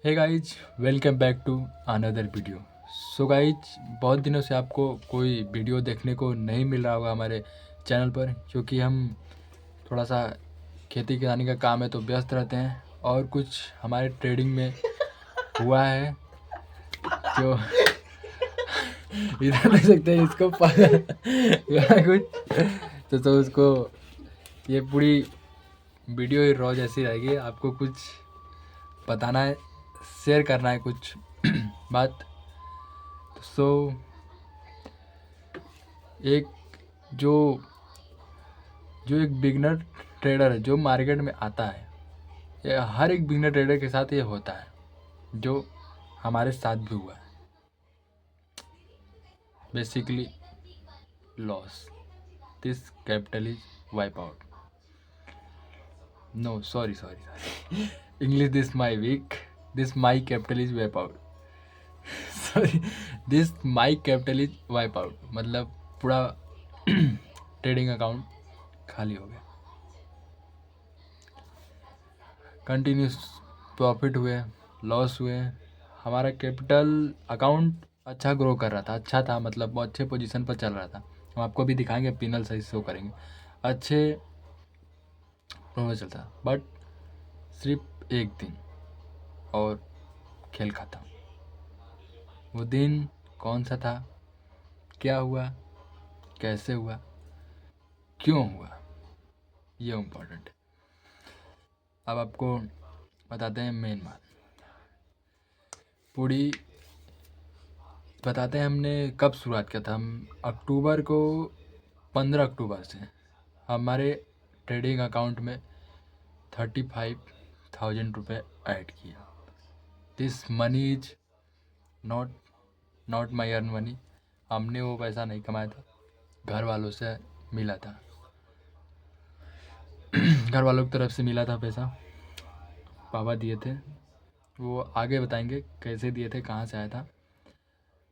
Hey guys, welcome back to another video. So guys, बहुत दिनों से आपको कोई वीडियो देखने को नहीं मिल रहा होगा हमारे चैनल पर, क्योंकि हम थोड़ा सा खेती किसानी का काम है तो व्यस्त रहते हैं, और कुछ हमारे ट्रेडिंग में हुआ है जो इधर देख सकते हैं इसको कुछ तो उसको ये पूरी वीडियो ही रॉ जैसी रहेगी। आपको कुछ बताना है, शेयर करना है कुछ बात। सो एक जो जो एक बिगनर ट्रेडर है जो मार्केट में आता है, ये हर एक बिगनर ट्रेडर के साथ ये होता है, जो हमारे साथ भी हुआ है। Basically loss, this capital is wipe out. No sorry English, this my week, this my capital is wipe out. Sorry, this my capital is wipe out मतलब पूरा ट्रेडिंग अकाउंट खाली हो गया। कंटिन्यूस प्रॉफिट हुए, लॉस हुए। हमारा capital account अच्छा grow कर रहा था, अच्छा था, मतलब बहुत अच्छे पोजीशन पर चल रहा था। हम आपको भी दिखाएंगे, पिनल सही शो करेंगे, अच्छे में चलता। बट सिर्फ एक दिन और खेल खत्म। वो दिन कौन सा था, क्या हुआ, कैसे हुआ, क्यों हुआ, ये इम्पोर्टेंट है। अब आपको बताते हैं मेन बात, पूरी बताते हैं हमने कब शुरुआत किया था। हम अक्टूबर को 15 अक्टूबर से हमारे ट्रेडिंग अकाउंट में 35,000 रुपये ऐड किया। This money is not my earn money. हमने वो पैसा नहीं कमाया था, घर वालों से मिला था, घर वालों की तरफ से मिला था पैसा, पापा दिए थे। वो आगे बताएंगे कैसे दिए थे, कहाँ से आया था।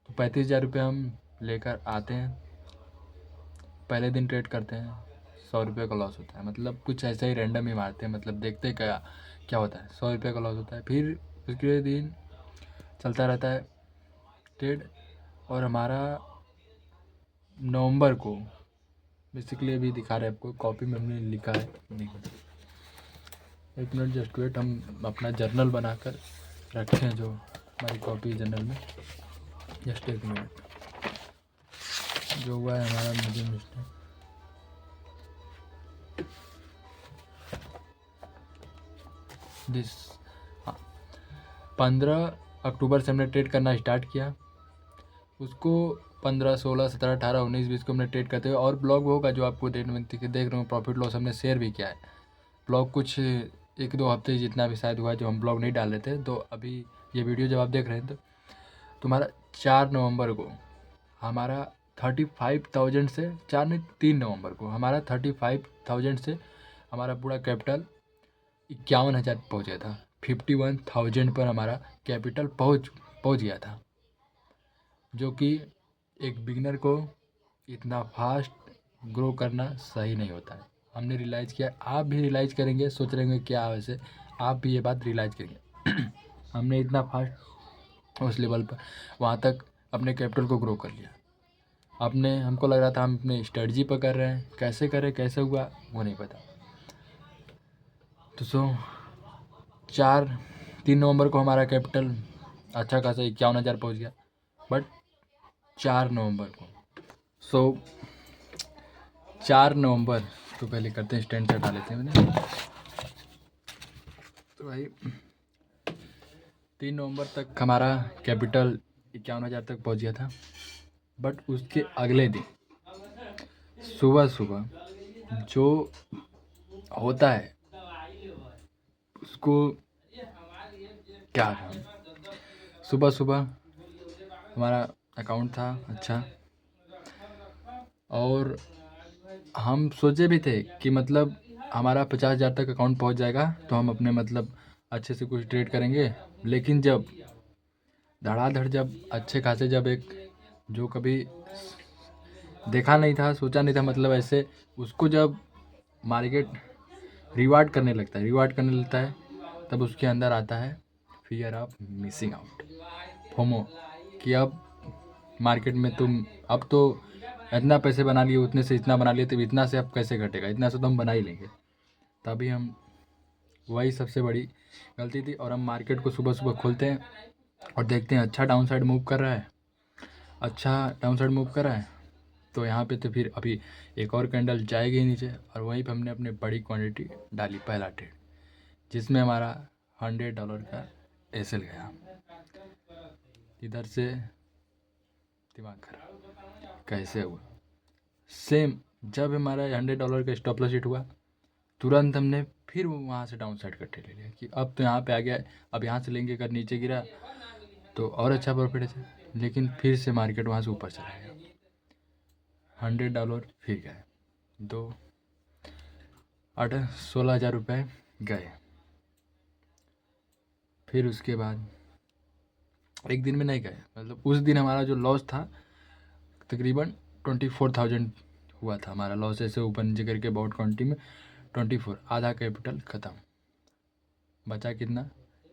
तो 35,000 रुपये हम लेकर आते हैं, पहले दिन ट्रेड करते हैं, 100 रुपये का लॉस होता है। मतलब कुछ ऐसा ही रैंडम ही मारते हैं, मतलब देखते क्या क्या होता है। 100 रुपये का लॉस होता है, फिर उसके दिन चलता रहता है ट्रेड। और हमारा नवंबर को बेसिकली अभी दिखा रहे हैं आपको, कॉपी में हमने लिखा है, नहीं एक मिनट जस्ट वेट, हम अपना जर्नल बनाकर रखे हैं जो हमारी कॉपी जर्नल में। जस्ट एक मिनट, जो हुआ है हमारा मुझे मिस्टेक। दिस 15 अक्टूबर से हमने ट्रेड करना स्टार्ट किया। उसको 15, 16, 17, 18, 19, 20 को हमने ट्रेड करते हुए, और ब्लॉग होगा जो आपको देख रहे हो, प्रॉफिट लॉस हमने शेयर भी किया है। ब्लॉग कुछ 1-2 हफ्ते जितना भी शायद हुआ है जो हम ब्लॉग नहीं डाल रहे थे। तो अभी ये वीडियो जब आप देख रहे हैं तो तुम्हारा 4 नवंबर को हमारा 35,000 से, 4 नहीं 3 नवंबर को हमारा 35,000 से हमारा पूरा कैपिटल 51,000 पहुँच गया था। 51,000 पर हमारा कैपिटल पहुँच गया था, जो कि एक बिगिनर को इतना फास्ट ग्रो करना सही नहीं होता है। हमने रियलाइज़ किया, आप भी रियलाइज़ करेंगे, सोच रहे होंगे क्या वैसे, आप भी ये बात रियलाइज़ करेंगे। हमने इतना फास्ट उस लेवल पर वहाँ तक अपने कैपिटल को ग्रो कर लिया। अपने हमको लग रहा था हम अपने स्ट्रेटजी पर कर रहे हैं, कैसे करें, कैसे हुआ वो नहीं पता। तो 3 नवंबर को हमारा कैपिटल अच्छा खासा 51,000 पहुँच गया। बट 4 नवंबर को 4 नवंबर तो पहले करते हैं, स्टैंड से हटा लेते हैं मैंने। तो भाई 3 नवंबर तक हमारा कैपिटल 51,000 तक पहुंच गया था। बट उसके अगले दिन सुबह जो होता है उसको क्या था, सुबह हमारा अकाउंट था अच्छा, और हम सोचे भी थे कि मतलब हमारा 50,000 तक अकाउंट पहुंच जाएगा तो हम अपने मतलब अच्छे से कुछ ट्रेड करेंगे। लेकिन जब धड़ाधड़, जब अच्छे खासे, जब एक जो कभी देखा नहीं था, सोचा नहीं था, मतलब ऐसे उसको जब मार्केट रिवार्ड करने लगता है, तब उसके अंदर आता है fear of missing out, FOMO, कि अब मार्केट में तुम अब तो इतना पैसे बना लिए, उतने से इतना बना लिए, तो इतना से अब कैसे घटेगा, इतना से तो हम बना ही लेंगे। तभी हम, वही सबसे बड़ी गलती थी। और हम मार्केट को सुबह सुबह खोलते हैं और देखते हैं अच्छा डाउन साइड मूव कर रहा है, अच्छा डाउन साइड मूव कर रहा है, तो यहाँ पे तो फिर अभी एक और कैंडल जाएगी नीचे, और वहीं पे हमने अपनी बड़ी क्वांटिटी डाली पहला ट्रेड, जिसमें हमारा $100 का एसएल गया। इधर से दिमाग खराब कैसे हुआ। सेम जब हमारा $100 का स्टॉप लॉस हिट हुआ, तुरंत हमने फिर वहाँ से डाउन साइड कट्टे ले लिया कि अब तो यहाँ पे आ गया, अब यहाँ से लेंगे, अगर नीचे गिरा तो और अच्छा प्रॉफिट है। लेकिन फिर से मार्केट वहाँ से ऊपर चला गया, $100 फिर गए, 16,000 रुपये गए। फिर उसके बाद एक दिन में नहीं गए, मतलब उस दिन हमारा जो लॉस था तकरीबन 24,000 हुआ था हमारा लॉस, ऐसे ऊपर नीचे करके बहुत क्वांटिटी में 24, आधा कैपिटल ख़त्म। बचा कितना,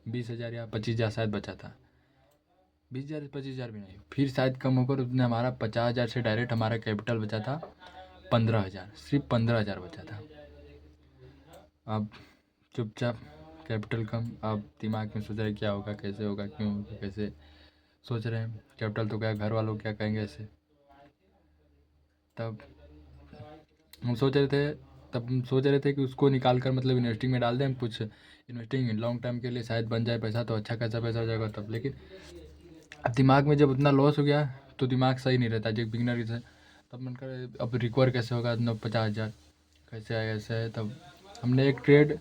20,000 या 25,000 शायद बचा था, 20,000 25,000 भी नहीं, फिर शायद कम होकर उसने हमारा 50,000 से डायरेक्ट हमारा कैपिटल बचा था 15,000, सिर्फ 15,000 बचा था। अब चुपचाप कैपिटल कम, अब दिमाग में सोच रहे क्या होगा, कैसे होगा, क्यों होगा, कैसे सोच रहे हैं, कैपिटल तो क्या, घर वालों क्या कहेंगे ऐसे। तब हम सोच रहे थे कि उसको निकाल कर मतलब इन्वेस्टिंग में डाल दें, हम कुछ इन्वेस्टिंग लॉन्ग टर्म के लिए शायद बन जाए पैसा, तो अच्छा खासा पैसा हो जाएगा तब। लेकिन अब दिमाग में जब उतना लॉस हो गया तो दिमाग सही नहीं रहता, जो बिगनर से, तब मन कर अब रिकवर कैसे होगा, 50,000 कैसे आएगा, ऐसे है। तब हमने एक ट्रेड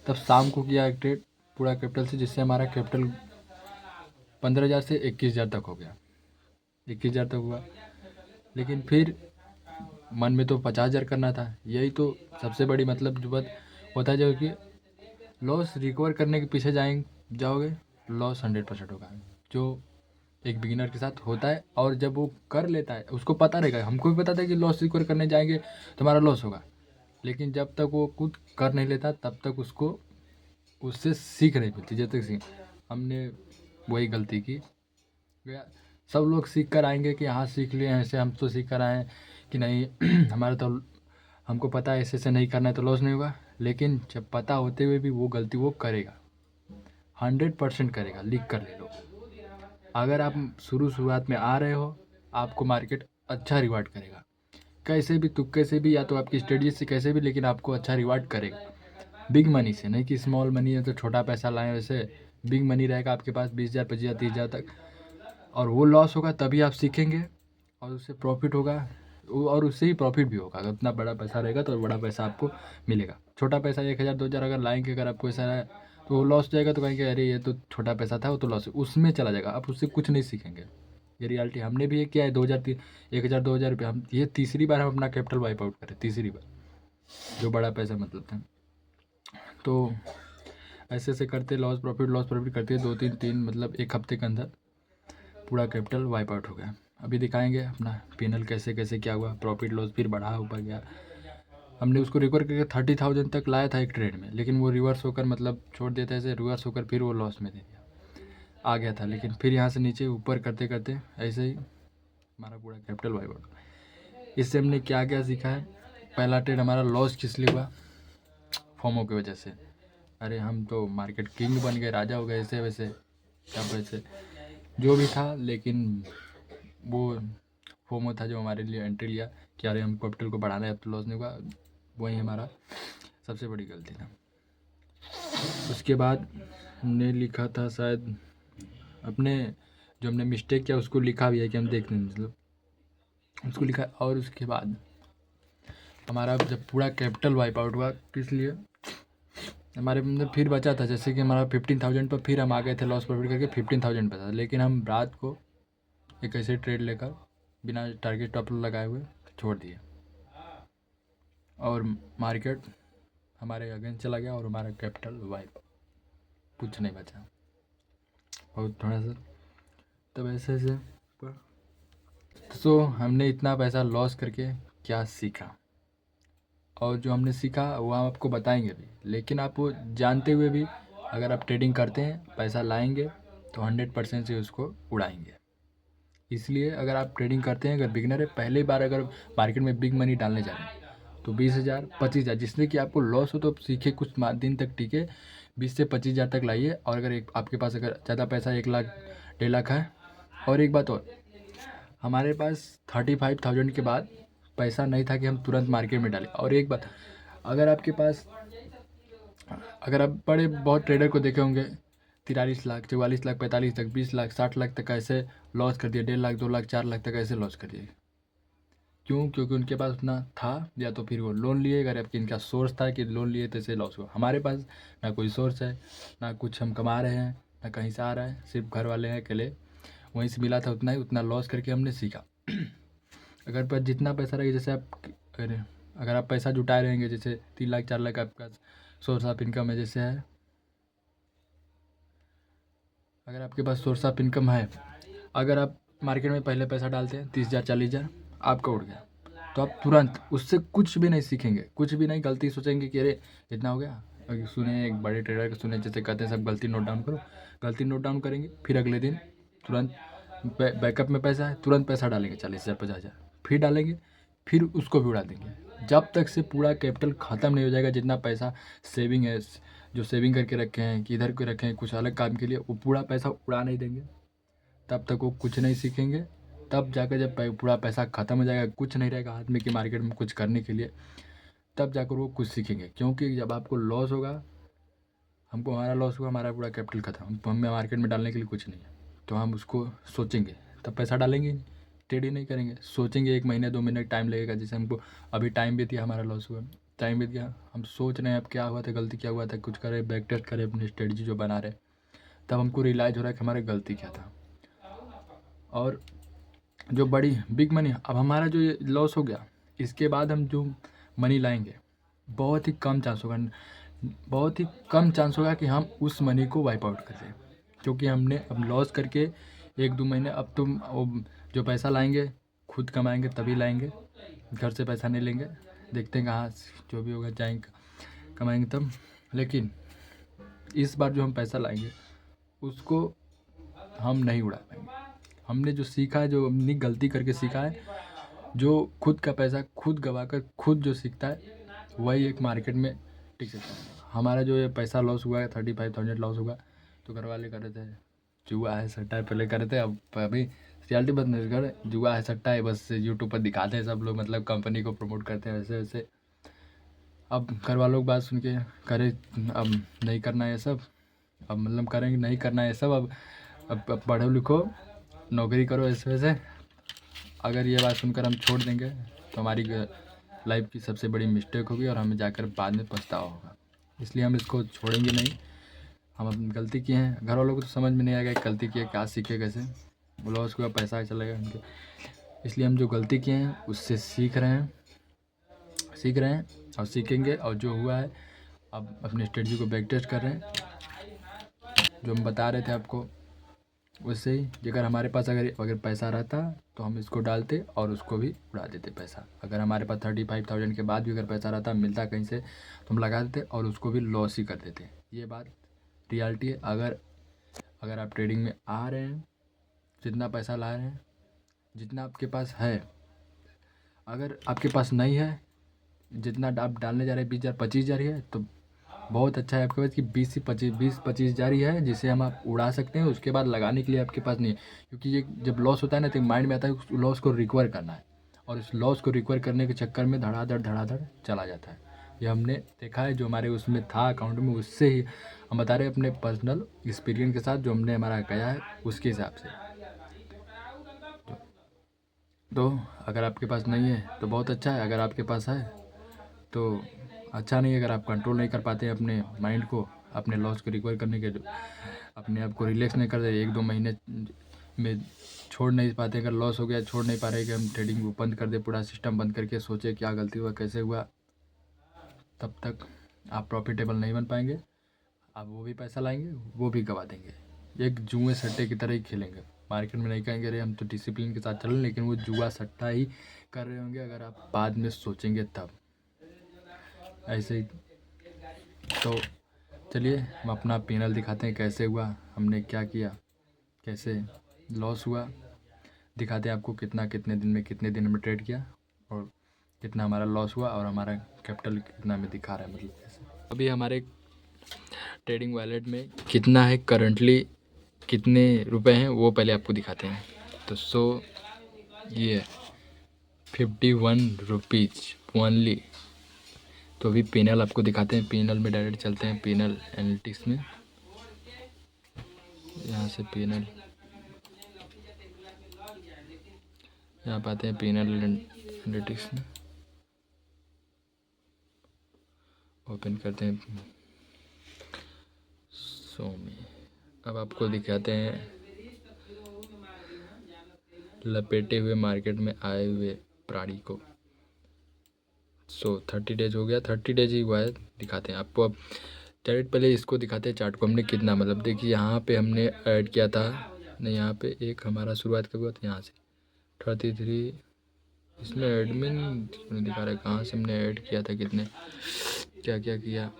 तब शाम को किया, एक ट्रेड पूरा कैपिटल से, जिससे हमारा कैपिटल 15,000 से 21,000 तक हो गया, 21,000 तक हुआ। लेकिन फिर मन में तो 50,000 करना था, यही तो सबसे बड़ी मतलब जो बात होता है, जो कि लॉस रिकवर करने के पीछे जाओगे, लॉस 100% होगा, जो एक बिगिनर के साथ होता है। और जब वो कर लेता है, उसको पता रहेगा, हमको भी पता था कि लॉस रिकवर करने जाएंगे तो हमारा लॉस होगा, लेकिन जब तक वो खुद कर नहीं लेता तब तक उसको उससे सीख नहीं मिलती। जब तक सीख, हमने वही गलती की। सब लोग सीख कर आएंगे कि हाँ सीख लिए ऐसे, हम तो सीख कर आए हैं कि नहीं हमारा तो, हमको पता है ऐसे नहीं करना है तो लॉस नहीं होगा। लेकिन जब पता होते हुए भी वो गलती वो करेगा, 100% करेगा, लिख कर ले लो। अगर आप शुरुआत में आ रहे हो, आपको मार्केट अच्छा रिवार्ड करेगा, कैसे भी तुक्के से भी, या तो आपकी स्ट्रेटजी से कैसे भी, लेकिन आपको अच्छा रिवार्ड करेगा। बिग मनी से नहीं कि स्मॉल मनी है तो छोटा पैसा लाएं, वैसे बिग मनी रहेगा आपके पास 20,000 25,000 30,000 तक, और वो लॉस होगा तभी आप सीखेंगे, और उससे प्रॉफिट होगा, और उससे ही प्रॉफिट भी होगा। अगर उतना बड़ा पैसा रहेगा तो बड़ा पैसा आपको मिलेगा। छोटा पैसा 1,000 2,000 अगर लाएंगे, अगर आपको ऐसा है तो वो लॉस जाएगा, तो कहेंगे अरे ये तो छोटा पैसा था, वो तो लॉस, उसमें चला जाएगा, आप उससे कुछ नहीं सीखेंगे। ये रियलिटी, हमने भी ये किया है। 1,000 2,000 रुपये, हम ये तीसरी बार हम अपना कैपिटल वाइप आउट करें, तीसरी बार, जो बड़ा पैसा मतलब था। तो ऐसे ऐसे करते लॉस प्रॉफिट करते 2 3 मतलब एक हफ्ते के अंदर पूरा कैपिटल वाइप आउट हो गया। अभी दिखाएंगे अपना P&L कैसे कैसे क्या हुआ, प्रॉफिट लॉस फिर बढ़ा ऊपर गया। हमने उसको रिकवर करके 30,000 तक लाया था एक ट्रेड में, लेकिन वो रिवर्स होकर मतलब छोड़ देता है, ऐसे रिवर्स होकर फिर वो लॉस में दे दिया, आ गया था। लेकिन फिर यहाँ से नीचे ऊपर करते करते ऐसे ही हमारा पूरा कैपिटल वाइप आउट। इससे हमने क्या क्या सीखा है। पहला ट्रेड हमारा लॉस किस लिए हुआ, फोमो की वजह से। अरे हम तो मार्केट किंग बन गए, राजा हो गए, ऐसे वैसे सब वैसे जो भी था, लेकिन वो फोमो था जो हमारे लिए एंट्री लिया कि अरे हम कैपिटल को बढ़ाना है, अब तो लॉस नहीं होगा। वही हमारा सबसे बड़ी गलती था। उसके बाद हमने लिखा था शायद अपने, जो हमने मिस्टेक किया उसको लिखा भी है कि हम देख लें, मतलब उसको लिखा। और उसके बाद हमारा जब पूरा कैपिटल वाइप आउट हुआ, किस लिए, हमारे मतलब फिर बचा था, जैसे कि हमारा 15,000 पर फिर हम आ गए थे लॉस प्रॉफिट करके, 15,000 बचा था। लेकिन हम रात को एक ऐसे ट्रेड लेकर बिना टारगेट टॉप लगाए हुए छोड़ दिए, और मार्केट हमारे अगेंस्ट चला गया, और हमारा कैपिटल वाइप, कुछ नहीं बचा, बहुत थोड़ा सा। तब ऐसे ऐसे तो हमने इतना पैसा लॉस करके क्या सीखा, और जो हमने सीखा वो हम आपको बताएंगे भी। लेकिन आप वो जानते हुए भी अगर आप ट्रेडिंग करते हैं, पैसा लाएंगे तो 100% से उसको उड़ाएंगे। इसलिए अगर आप ट्रेडिंग करते हैं, अगर बिगनर है, पहली बार अगर मार्केट में बिग मनी डालने जा रहे हैं तो 20,000 25,000, जिसमें कि आपको लॉस हो तो आप सीखे, कुछ दिन तक टिके, 20 से 25,000 तक लाइए। और अगर आपके पास अगर ज़्यादा पैसा 1 लाख 1.5 लाख है। और एक बात और, हमारे पास 35,000 के बाद पैसा नहीं था कि हम तुरंत मार्केट में डालें। और एक बात, अगर आपके पास, अगर आप बड़े बहुत ट्रेडर को देखे होंगे, 43 लाख 44 लाख 45 लाख 20 लाख 60 लाख तक ऐसे लॉस कर दिया, 1.5 लाख 2 लाख 4 लाख तक ऐसे लॉस कर दिए। क्यों? क्योंकि उनके पास उतना था, या तो फिर वो लोन लिए, अगर आपकी इनका सोर्स था कि लोन लिए तो इसे लॉस हुआ। हमारे पास ना कोई सोर्स है, ना कुछ हम कमा रहे हैं, ना कहीं से आ रहा है, सिर्फ घर वाले हैं अकेले, वहीं से मिला था उतना ही, उतना लॉस करके हमने सीखा। अगर पर जितना पैसा रहेगा, जैसे आप अगर आप पैसा जुटाए रहेंगे, जैसे 3 लाख 4 लाख आपका सोर्स ऑफ इनकम है, जैसे है, अगर आपके पास सोर्स ऑफ इनकम है, अगर आप मार्केट में पहले पैसा डालते हैं 30,000 40,000, आपका उड़ गया, तो आप तुरंत उससे कुछ भी नहीं सीखेंगे, कुछ भी नहीं, गलती सोचेंगे कि अरे इतना हो गया। अगर सुने एक बड़े ट्रेडर को सुने, जैसे कहते हैं सब गलती नोट डाउन करो, गलती नोट डाउन करेंगे, फिर अगले दिन तुरंत बैकअप में पैसा है, तुरंत पैसा डालेंगे 40,000 50,000, फिर डालेंगे, फिर उसको भी उड़ा देंगे, जब तक से पूरा कैपिटल ख़त्म नहीं हो जाएगा। जितना पैसा सेविंग है, जो सेविंग करके रखे हैं कि इधर को रखे हैं कुछ अलग काम के लिए, वो पूरा पैसा उड़ा नहीं देंगे, तब तक वो कुछ नहीं सीखेंगे। तब जाकर जब पूरा पैसा ख़त्म हो जाएगा, कुछ नहीं रहेगा हाथ में कि मार्केट में कुछ करने के लिए, तब जाकर वो कुछ सीखेंगे। क्योंकि जब आपको लॉस होगा, हमको हमारा लॉस हुआ, हमारा पूरा कैपिटल खत्म, हमें मार्केट में डालने के लिए कुछ नहीं है, तो हम उसको सोचेंगे, तब पैसा डालेंगे नहीं, ट्रेड ही नहीं करेंगे। सोचेंगे 1 महीने 2 महीने टाइम लगेगा, जैसे हमको अभी टाइम बीत गया, हमारा लॉस हुआ, टाइम बीत गया, हम सोच रहे हैं अब क्या हुआ था, गलती क्या हुआ था, कुछ करें, बैक टेस्ट करें अपनी स्ट्रेटजी जो बना रहे, तब हमको रियलाइज़ हो रहा है कि हमारी गलती क्या था। और जो बड़ी बिग मनी, अब हमारा जो ये लॉस हो गया, इसके बाद हम जो मनी लाएंगे, बहुत ही कम चांस होगा, बहुत ही कम चांस होगा कि हम उस मनी को वाइप आउट कर दें। क्योंकि हमने अब लॉस करके 1-2 महीने, अब तुम जो पैसा लाएंगे खुद कमाएंगे तभी लाएंगे, घर से पैसा नहीं लेंगे, देखते हैं कहाँ जो भी होगा जाएंगे कमाएंगे तब। लेकिन इस बार जो हम पैसा लाएंगे उसको हम नहीं उड़ा पाएंगे। हमने जो सीखा है, जो अपनी गलती करके सीखा है, जो खुद का पैसा खुद गवा कर खुद जो सीखता है, वही एक मार्केट में टिक सकता है। हमारा जो ये पैसा लॉस हुआ है, 35,000 लॉस हुआ, तो घर वाले कर रहे थे जुआ है सट्टा है, पहले कर रहे थे, अब अभी रियलिटी बंद नहीं कर, जुआ है सट्टा है, बस यूट्यूब पर दिखाते हैं सब लोग, मतलब कंपनी को प्रमोट करते हैं वैसे वैसे। अब घर वालों की बात सुन के करे, अब नहीं करना है ये सब, अब मतलब करेंगे, नहीं करना है ये सब, अब पढ़ो लिखो नौकरी करो ऐसे वैसे। अगर ये बात सुनकर हम छोड़ देंगे तो हमारी लाइफ की सबसे बड़ी मिस्टेक होगी, और हमें जाकर बाद में पछतावा होगा। इसलिए हम इसको छोड़ेंगे नहीं। हम अपनी गलती किए हैं, घर वालों को तो समझ में नहीं आएगा कि गलती की है, क्या सीखे कैसे, बोला उसके बाद पैसा चलेगा उनके। इसलिए हम जो गलती किए हैं उससे सीख रहे हैं और सीखेंगे। और जो हुआ है, अब अपनी स्ट्रेटजी को बैक टेस्ट कर रहे हैं, जो हम बता रहे थे आपको वैसे ही। अगर हमारे पास अगर पैसा रहता तो हम इसको डालते और उसको भी उड़ा देते पैसा। अगर हमारे पास 35,000 के बाद भी अगर पैसा रहता, मिलता कहीं से, तो हम लगा देते और उसको भी लॉस ही कर देते। ये बात रियलिटी है। अगर आप ट्रेडिंग में आ रहे हैं, जितना पैसा ला रहे हैं, जितना आपके पास है, अगर आपके पास नहीं है, जितना आप डालने जा रहे हैं 20,000 25,000 ही है, तो बहुत अच्छा है आपके पास कि 20-25,000 ही है, जिसे हम आप उड़ा सकते हैं। उसके बाद लगाने के लिए आपके पास नहीं है, क्योंकि ये जब लॉस होता है ना, तो माइंड में आता है उस लॉस को रिकवर करना है, और इस लॉस को रिकवर करने के चक्कर में धड़ाधड़ चला जाता है। ये हमने देखा है, जो हमारे उसमें था अकाउंट में, उससे ही हम बता रहे हैं अपने पर्सनल एक्सपीरियंस के साथ, जो हमने हमारा गया है उसके हिसाब से। तो अगर आपके पास नहीं है तो बहुत अच्छा है, अगर आपके पास है तो अच्छा नहीं है। अगर आप कंट्रोल नहीं कर पाते अपने माइंड को, अपने लॉस को रिकवर करने के, अपने आप को रिलैक्स नहीं करते, 1-2 महीने में छोड़ नहीं पाते, अगर लॉस हो गया छोड़ नहीं पा रहे कि हम ट्रेडिंग को बंद कर दे, पूरा सिस्टम बंद करके सोचे क्या गलती हुआ कैसे हुआ, तब तक आप प्रॉफिटेबल नहीं बन पाएंगे। आप वो भी पैसा लाएंगे, वो भी गवा देंगे, एक जुए सट्टे की तरह ही खेलेंगे। मार्केट में नहीं कहेंगे अरे हम तो डिसिप्लिन के साथ चल रहे हैं, लेकिन वो जुआ सट्टा ही कर रहे होंगे, अगर आप बाद में सोचेंगे तब। ऐसे ही तो चलिए हम अपना P&L दिखाते हैं कैसे हुआ, हमने क्या किया, कैसे लॉस हुआ, दिखाते हैं आपको कितना कितने दिन में कितने दिन में ट्रेड किया और कितना हमारा लॉस हुआ और हमारा कैपिटल कितना में दिखा रहा है, मतलब कैसे। अभी हमारे ट्रेडिंग वॉलेट में कितना है, करंटली कितने रुपए हैं वो पहले आपको दिखाते हैं। तो ये 51 रुपीज़ ओनली। तो अभी P&L आपको दिखाते हैं, P&L में डायरेक्ट चलते हैं, P&L एनालिटिक्स में। यहाँ से P&L यहाँ पे आते हैं, P&L एनालिटिक्स में ओपन करते हैं सो में। अब आपको दिखाते हैं लपेटे हुए मार्केट में आए हुए प्राणी को। 30 डेज हो गया, 30 डेज ही हुआ है, दिखाते हैं आपको। अब डायरेक्ट पहले इसको दिखाते हैं चार्ट को, हमने कितना, मतलब देखिए यहाँ पे हमने ऐड किया था, नहीं यहाँ पे एक हमारा शुरुआत कब हुआ था, यहाँ से 33। इसमें एडमिन दिखा रहा है कहाँ से हमने ऐड किया था, कितने क्या क्या किया,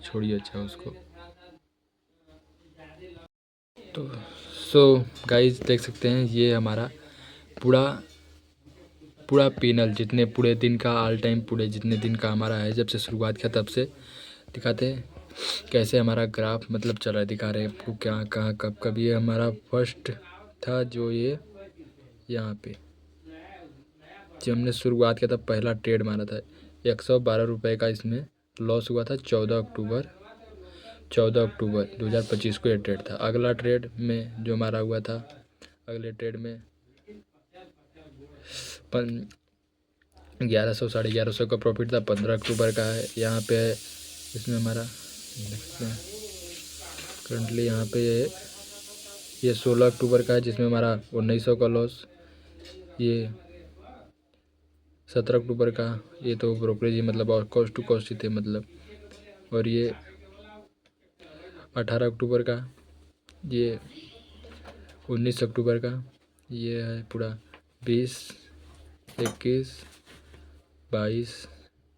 छोड़िए अच्छा उसको। तो गाइस देख सकते हैं ये हमारा पूरा P&L जितने पूरे दिन का, ऑल टाइम पूरे जितने दिन का हमारा है, जब से शुरुआत किया तब से दिखाते हैं कैसे हमारा ग्राफ मतलब चल रहा है, दिखा रहे हैं आपको क्या कहाँ कब कब। ये हमारा फर्स्ट था जो ये यहाँ पे जब हमने शुरुआत किया था, पहला ट्रेड मारा था 112 रुपये का, इसमें लॉस हुआ था 14 अक्टूबर 2025 को ये ट्रेड था। अगला ट्रेड में जो हमारा हुआ था, अगले ट्रेड में 1100 1150 का प्रॉफिट था, 15 अक्टूबर का है यहाँ पे है। इसमें हमारा करंटली यहाँ पे ये 16 अक्टूबर का है, जिसमें हमारा 1900 का लॉस। ये 17 अक्टूबर का, ये तो ब्रोकरेज ही मतलब और कॉस्ट टू कॉस्ट ही थे मतलब। और ये 18 अक्टूबर का, ये 19 अक्टूबर का, ये है पूरा 20, 21, 22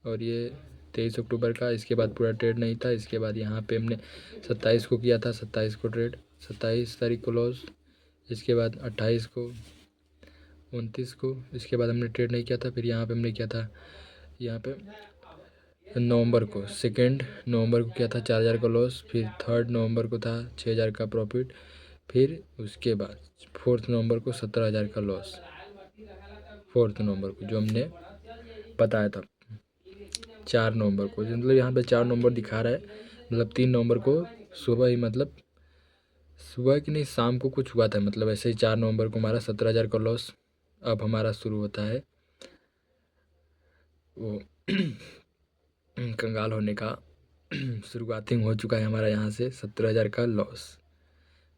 और ये 23 अक्टूबर का। इसके बाद पूरा ट्रेड नहीं था। इसके बाद यहाँ पे हमने 27 को किया था, 27 को ट्रेड, 27 तारीख को लॉस। इसके बाद 28 को, 29 को, इसके बाद हमने ट्रेड नहीं किया था। फिर यहाँ पे हमने किया था, यहाँ पे नवंबर को, 2 नवंबर को किया था 4000 का लॉस। फिर 3 नवंबर को था 6000 का प्रॉफिट। फिर उसके बाद 4 नवंबर को 17000 का लॉस। 4 नवंबर को जो हमने बताया था 4 नवंबर को, मतलब यहाँ पे 4 नवंबर दिखा रहा है, मतलब 3 नवंबर को सुबह ही, मतलब सुबह की नहीं शाम को कुछ हुआ था, मतलब ऐसे ही 4 नवंबर को हमारा 17000 का लॉस। अब हमारा शुरू होता है वो कंगाल होने का शुरुआती हो चुका है हमारा, यहाँ से 17000 का लॉस,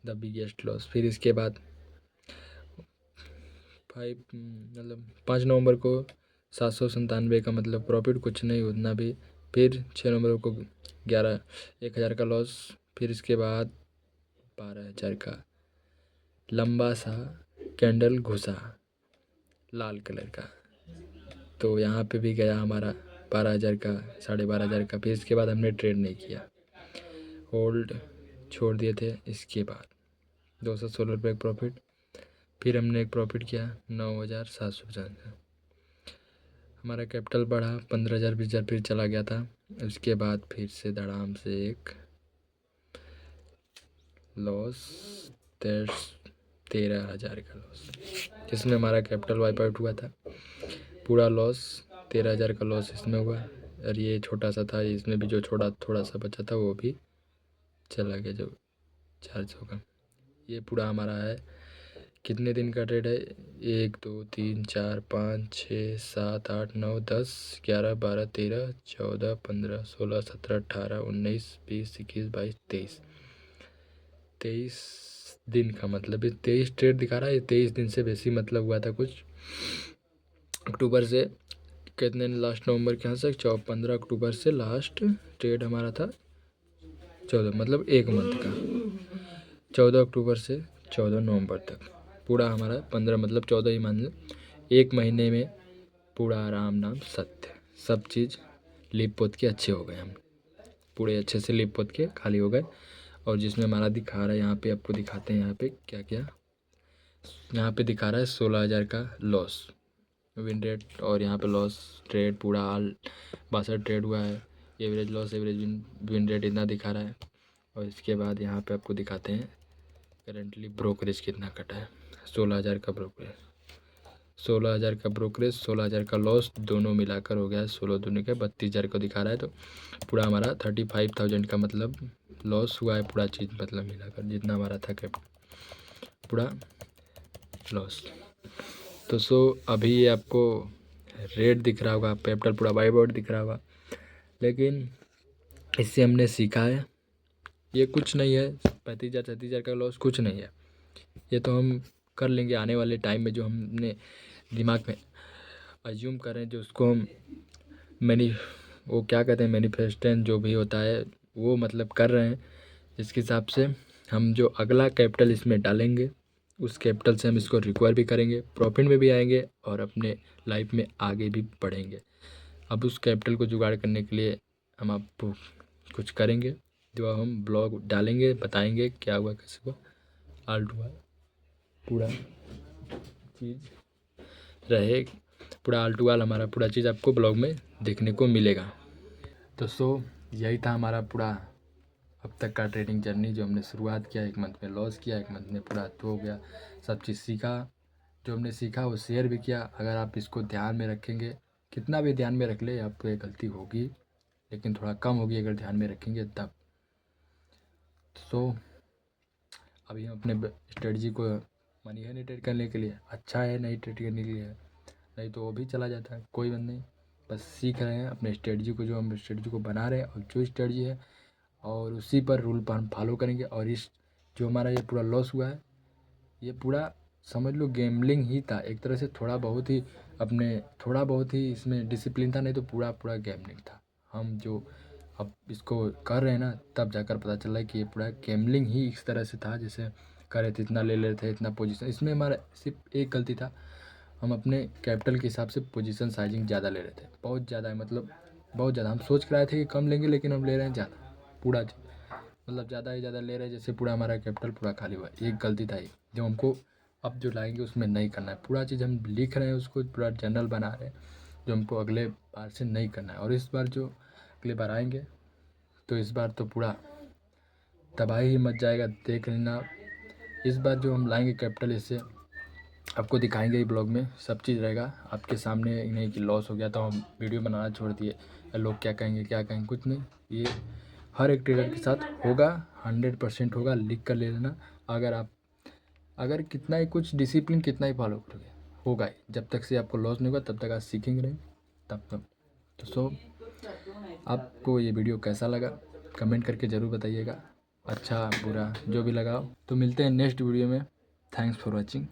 द बिगेस्ट लॉस। फिर इसके बाद 5 नवंबर को 797 का मतलब प्रॉफिट कुछ नहीं उतना भी। फिर 6 नवंबर को 1000 का लॉस। फिर इसके बाद 12000 का लंबा सा कैंडल घुसा लाल कलर का, तो यहाँ पे भी गया हमारा 12000 का, 12500 का। फिर इसके बाद हमने ट्रेड नहीं किया, होल्ड छोड़ दिए थे। इसके बाद 216 रुपये प्रॉफिट। फिर हमने एक प्रॉफिट किया 9750 का, हमारा कैपिटल बढ़ा 15000 20,000 फिर चला गया था। उसके बाद फिर से धड़ाम से एक लॉस 13,000 का लॉस, जिसमें हमारा कैपिटल वाइप आउट हुआ था, पूरा लॉस 13,000 का लॉस इसमें हुआ। और ये छोटा सा था, इसमें भी जो थोड़ा सा बचा था वो भी चला गया, जो 400 का। ये पूरा हमारा है, कितने दिन का ट्रेड है, 1 2 3 4 5 6 7 8 9 10 11 12 13 14 15 16 17 18 19 20 21 22 23 23 दिन का, मतलब ये 23 ट्रेड दिखा रहा है। ये 23 दिन से बेसी मतलब हुआ था कुछ। अक्टूबर से कितने लास्ट नवंबर के यहाँ से 15 अक्टूबर से लास्ट ट्रेड हमारा था 14, मतलब 1 मंथ का, 14 अक्टूबर से 14 नवंबर तक पूरा हमारा 15, मतलब 14 ही मान लो, 1 महीने में पूरा आराम नाम सत्य, सब चीज़ लिप पोत के अच्छे हो गए हम। पूरे अच्छे से लिप पोत के खाली हो गए। और जिसमें हमारा दिखा रहा है यहाँ पे, आपको दिखाते हैं यहाँ पे क्या क्या। यहाँ पे दिखा रहा है 16,000 का लॉस विन रेट, और यहाँ पे लॉस ट्रेड पूरा 62 ट्रेड हुआ है। Average loss average win rate इतना दिखा रहा है। और इसके बाद यहाँ पे आपको दिखाते हैं करेंटली ब्रोकरेज कितना कटा है। 16,000 का ब्रोकरेज, 16,000 का ब्रोकरेज, 16,000 का लॉस, दोनों मिलाकर हो गया 16 दूनी का 32,000 को दिखा रहा है। तो पूरा हमारा 35,000 का मतलब लॉस हुआ है पूरा चीज़, मतलब मिलाकर जितना हमारा था कैपिटल पूरा लॉस। तो अभी ये आपको रेट दिख रहा होगा, कैपिटल पूरा वाइप आउट दिख रहा होगा, लेकिन इससे हमने सीखा है ये कुछ नहीं है। 35,000 का लॉस कुछ नहीं है, ये तो हम कर लेंगे आने वाले टाइम में। जो हमने दिमाग में अज्यूम कर रहे हैं, जो उसको हम वो क्या कहते हैं मैनिफेस्टेशन जो भी होता है वो मतलब कर रहे हैं। इसके हिसाब से हम जो अगला कैपिटल इसमें डालेंगे उस कैपिटल से हम इसको रिकवर भी करेंगे, प्रॉफिट में भी आएंगे और अपने लाइफ में आगे भी बढ़ेंगे। अब उस कैपिटल को जुगाड़ करने के लिए हम आपको कुछ करेंगे, जो हम ब्लॉग डालेंगे, बताएंगे क्या हुआ कैसे हुआ, आल्ट हुआ पूरा चीज़ रहे, पूरा आल टू आल हमारा पूरा चीज़ आपको ब्लॉग में देखने को मिलेगा। तो यही था हमारा पूरा अब तक का ट्रेडिंग जर्नी, जो हमने शुरुआत किया, एक मंथ में लॉस किया, एक मंथ में पूरा हो गया, सब चीज़ सीखा। जो हमने सीखा वो शेयर भी किया। अगर आप इसको ध्यान में रखेंगे, कितना भी ध्यान में रख ले, आपको ये गलती होगी लेकिन थोड़ा कम होगी अगर ध्यान में रखेंगे तब। अभी हम अपने स्ट्रेटजी को मनी है नहीं ट्रेड करने के लिए, अच्छा है नहीं ट्रेड करने के लिए, नहीं तो वो भी चला जाता है, कोई बात नहीं। बस सीख रहे हैं अपने स्ट्रेटजी को, जो हम स्ट्रेटजी को बना रहे हैं और जो स्ट्रेटजी है और उसी पर रूल पर हम फॉलो करेंगे। और इस जो हमारा ये पूरा लॉस हुआ है, ये पूरा समझ लो गैम्बलिंग ही था एक तरह से, थोड़ा बहुत ही इसमें डिसिप्लिन था, नहीं तो पूरा गैम्बलिंग था। हम जो अब इसको कर रहे हैं ना, तब जाकर पता चला है कि ये पूरा गैम्बलिंग ही इस तरह से था, जैसे कर रहे थे इतना ले लेते थे, इतना पोजीशन। इसमें हमारा सिर्फ एक गलती था, हम अपने कैपिटल के हिसाब से पोजीशन साइजिंग ज़्यादा ले रहे थे, बहुत ज़्यादा है, मतलब बहुत ज़्यादा। हम सोच कर आए थे कि कम लेंगे लेकिन हम ले रहे हैं ज़्यादा, पूरा मतलब ज़्यादा ही ज़्यादा ले रहे हैं, जैसे पूरा हमारा कैपिटल पूरा खाली हुआ है। एक गलती था ये, जो हमको अब जो लाएंगे उसमें नहीं करना है। पूरा चीज़ हम लिख रहे हैं, उसको पूरा जर्नल बना रहे हैं, जो हमको अगले बार से नहीं करना है। और इस बार जो अगले बार आएंगे तो इस बार तो पूरा तबाही ही मच जाएगा, देख लेना। इस बार जो हम लाएंगे कैपिटल, इससे आपको दिखाएंगे ही, ब्लॉग में सब चीज़ रहेगा आपके सामने। नहीं कि लॉस हो गया तो हम वीडियो बनाना छोड़ दिए, लोग क्या कहेंगे, कुछ नहीं। ये हर एक ट्रेडर के साथ होगा, 100% होगा, लिख कर ले लेना। अगर कितना ही कुछ डिसिप्लिन कितना ही फॉलो करोगे, होगा ही। जब तक से आपको लॉस नहीं होगा तब तक आप सीखेंगे नहीं, तब तक। तो आपको ये वीडियो कैसा लगा कमेंट करके ज़रूर बताइएगा, अच्छा बुरा जो भी लगा। तो मिलते हैं नेक्स्ट वीडियो में। Thanks for watching.